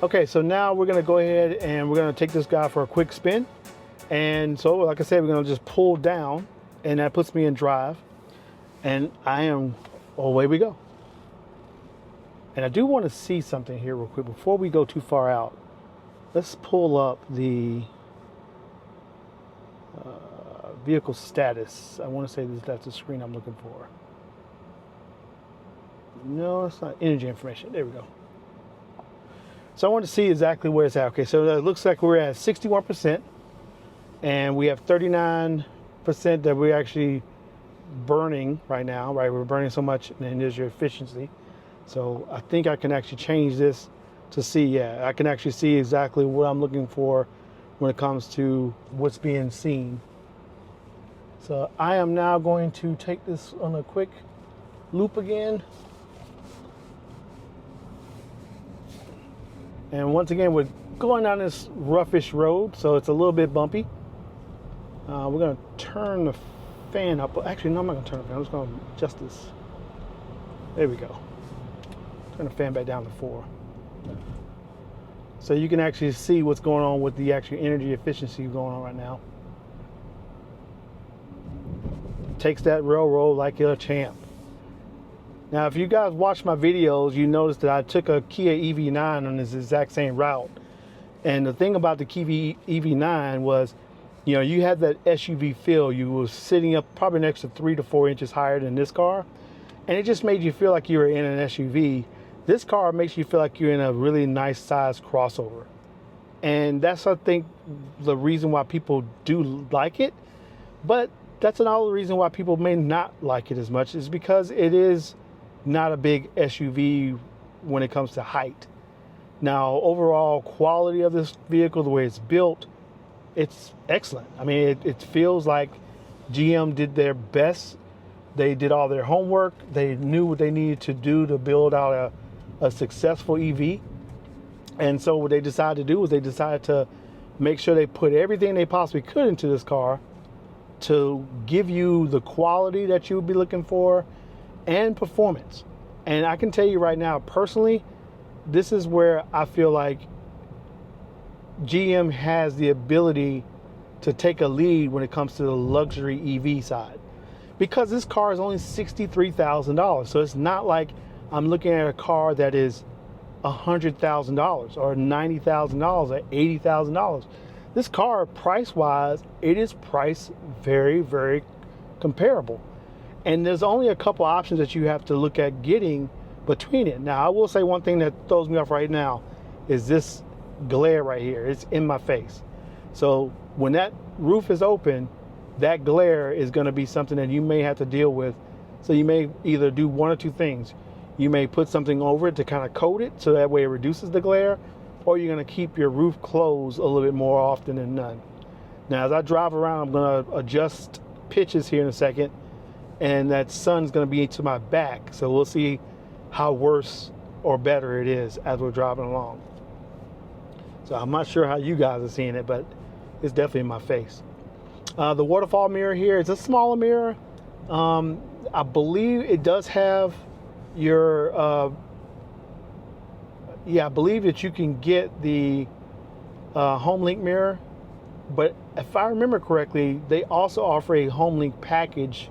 Okay, so now we're gonna go ahead and we're gonna take this guy for a quick spin. And so, like I said, we're gonna just pull down, and that puts me in drive. And away we go. And I do want to see something here real quick before we go too far out. Let's pull up the vehicle status. I want to say that's the screen I'm looking for. No, it's not. Energy information. There we go. So I want to see exactly where it's at. Okay, so it looks like we're at 61%, and we have 39% that we're actually burning right now, right? We're burning so much, and there's your efficiency. So I think I can actually change this to see, yeah, I can actually see exactly what I'm looking for when it comes to what's being seen. So I am now going to take this on a quick loop again. And once again, we're going down this roughish road, so it's a little bit bumpy. We're gonna turn the fan up. Actually, no, I'm not gonna turn the fan. I'm just gonna adjust this. There we go. Turn the fan back down to 4. So you can actually see what's going on with the actual energy efficiency going on right now. Takes that railroad like a champ. Now, if you guys watch my videos, you notice that I took a Kia EV9 on this exact same route. And the thing about the Kia EV9 was, you know, you had that SUV feel. You were sitting up probably next to 3 to 4 inches higher than this car. And it just made you feel like you were in an SUV. This car makes you feel like you're in a really nice sized crossover. And that's, I think, the reason why people do like it. But that's another reason why people may not like it as much, is because it is not a big SUV when it comes to height. Now, overall quality of this vehicle, the way it's built, it's excellent. I mean, it feels like GM did their best. They did all their homework. They knew what they needed to do to build out a successful EV. And so what they decided to do was they decided to make sure they put everything they possibly could into this car to give you the quality that you would be looking for and performance. And I can tell you right now, personally, this is where I feel like GM has the ability to take a lead when it comes to the luxury EV side, because this car is only $63,000. So it's not like I'm looking at a car that is $100,000 or $90,000 or $80,000. This car, price-wise, it is priced very, very comparable. And there's only a couple options that you have to look at getting between it. Now, I will say one thing that throws me off right now is this glare right here. It's in my face. So when that roof is open, that glare is going to be something that you may have to deal with. So you may either do one or two things. You may put something over it to kind of coat it so that way it reduces the glare, or you're going to keep your roof closed a little bit more often than none. Now, as I drive around, I'm going to adjust pitches here in a second, and that sun's going to be to my back. So we'll see how worse or better it is as we're driving along. So I'm not sure how you guys are seeing it, but it's definitely in my face. The waterfall mirror here is a smaller mirror. I believe it does have your, I believe that you can get the HomeLink mirror, but if I remember correctly, they also offer a HomeLink package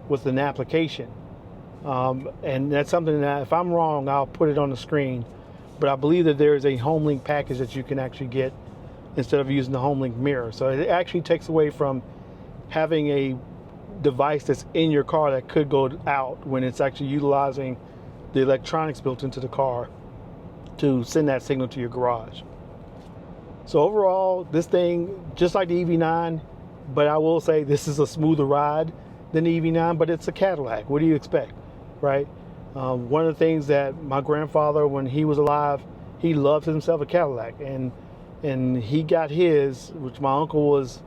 with an application. And that's something that, if I'm wrong, I'll put it on the screen. But I believe that there is a HomeLink package that you can actually get instead of using the HomeLink mirror. So it actually takes away from having a device that's in your car that could go out when it's actually utilizing the electronics built into the car to send that signal to your garage. So overall, this thing, just like the EV9, but I will say this is a smoother ride than the EV9, but it's a Cadillac. What do you expect, right? One of the things that my grandfather, when he was alive, he loved himself a Cadillac, and he got his, which my uncle was,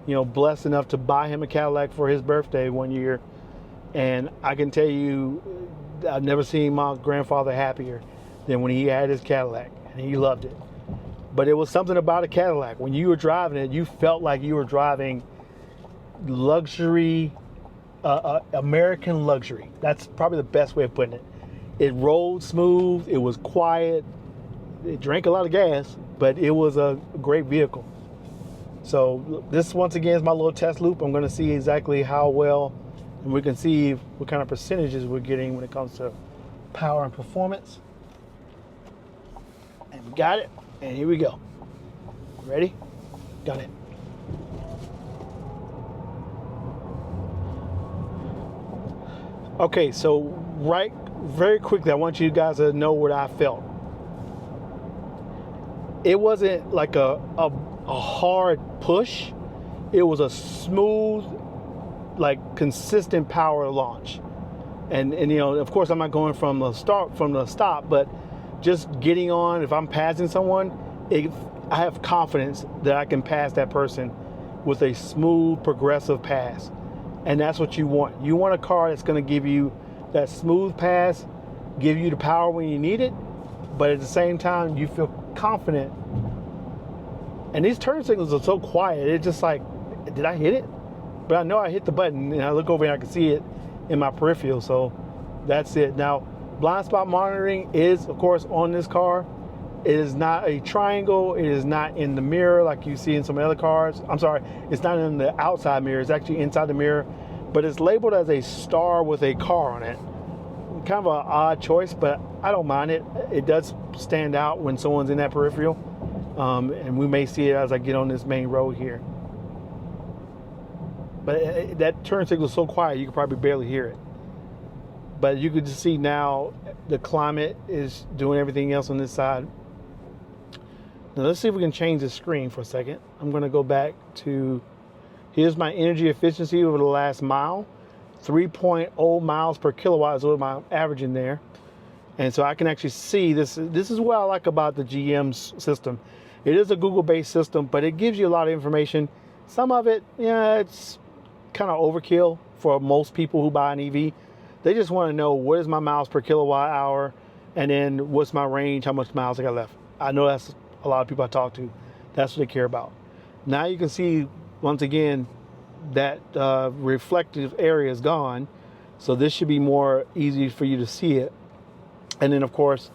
blessed enough to buy him a Cadillac for his birthday one year. And I can tell you, I've never seen my grandfather happier than when he had his Cadillac, and he loved it. But it was something about a Cadillac. When you were driving it, you felt like you were driving luxury, American luxury. That's probably the best way of putting it. It rolled smooth. It was quiet. it drank a lot of gas, but it was a great vehicle. So this, once again, is my little test loop. I'm going to see exactly how well, and we can see what kind of percentages we're getting when it comes to power and performance. And we got it, and here we go. Ready? Got it. Okay, so very quickly, I want you guys to know what I felt. It wasn't like a hard push. It was a smooth, like consistent power launch. And you know, of course, I'm not going from the stop, but just getting on. If I'm passing someone, I have confidence that I can pass that person with a smooth, progressive pass. And that's what you want. You want a car that's going to give you that smooth pass, give you the power when you need it, but at the same time, you feel confident. And these turn signals are so quiet. It's just like, did I hit it? But I know I hit the button, and I look over and I can see it in my peripheral. So that's it. Now, blind spot monitoring is, of course, on this car. It is not a triangle. It is not in the mirror like you see in some other cars. I'm sorry, it's not in the outside mirror. It's actually inside the mirror, but it's labeled as a star with a car on it. Kind of an odd choice, but I don't mind it. It does stand out when someone's in that peripheral, and we may see it as I get on this main road here. But that turn signal is so quiet you can probably barely hear it. But you could just see now the climate is doing everything else on this side. Now let's see if we can change the screen for a second. I'm going to go back to, here's my energy efficiency over the last mile. 3.0 miles per kilowatt is what I'm averaging there. And so I can actually see this. This is what I like about the GM system. It is a Google-based system, but it gives you a lot of information. Some of it, yeah, it's kind of overkill for most people who buy an EV. They just want to know what is my miles per kilowatt hour, and then what's my range, how much miles I got left. I know that's a lot of people I talk to. That's what they care about. Now you can see, once again, that reflective area is gone. So this should be more easy for you to see it. And then, of course,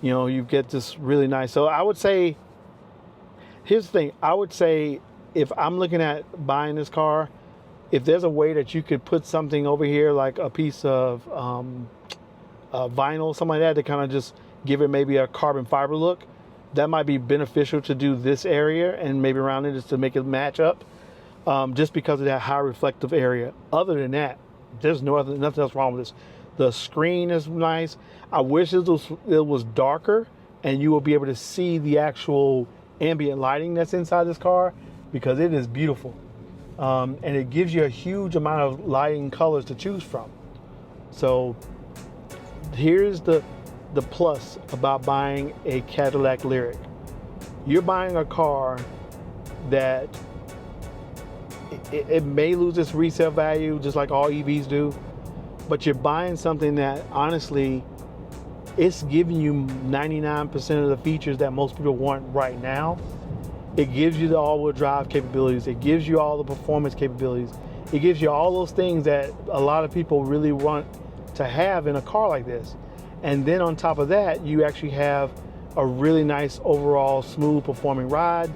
you know, you get this really nice. So I would say, here's the thing. I would say if I'm looking at buying this car, if there's a way that you could put something over here, like a piece of vinyl, something like that, to kind of just give it maybe a carbon fiber look, that might be beneficial to do this area and maybe around it, just to make it match up, just because of that high reflective area. Other than that, there's nothing else wrong with this. The screen is nice. I wish it was darker and you will be able to see the actual ambient lighting that's inside this car, because it is beautiful. And it gives you a huge amount of lighting colors to choose from. So here's the plus about buying a Cadillac LYRIQ. You're buying a car that it may lose its resale value just like all EVs do, but you're buying something that honestly, it's giving you 99% of the features that most people want right now. It gives you the all-wheel drive capabilities. It gives you all the performance capabilities. It gives you all those things that a lot of people really want to have in a car like this. And then on top of that, you actually have a really nice overall smooth performing ride.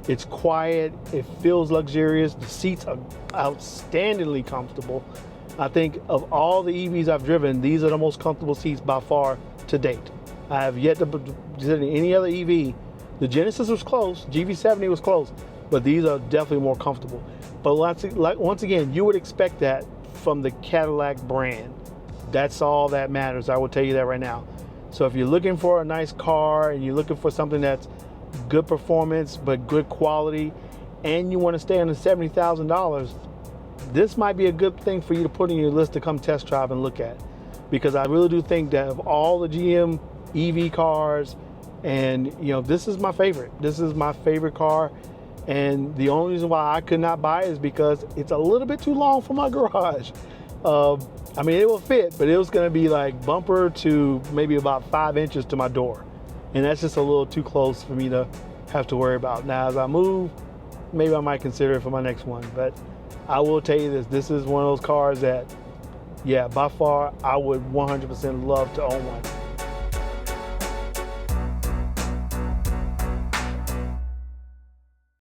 It's quiet. It feels luxurious. The seats are outstandingly comfortable. I think of all the EVs I've driven, these are the most comfortable seats by far to date. I have yet to visit any other EV. The Genesis was close, GV70 was close, but these are definitely more comfortable. But once again, you would expect that from the Cadillac brand. That's all that matters. I will tell you that right now. So if you're looking for a nice car and you're looking for something that's good performance but good quality, and you want to stay under $70,000, this might be a good thing for you to put in your list to come test drive and look at. Because I really do think that of all the GM EV cars, and you know, this is my favorite. This is my favorite car, and the only reason why I could not buy it is because it's a little bit too long for my garage. I mean, it will fit, but it was going to be like bumper to maybe about 5 inches to my door, and that's just a little too close for me to have to worry about. Now, as I move, maybe I might consider it for my next one. But I will tell you this: this is one of those cars that, yeah, by far, I would 100% love to own one.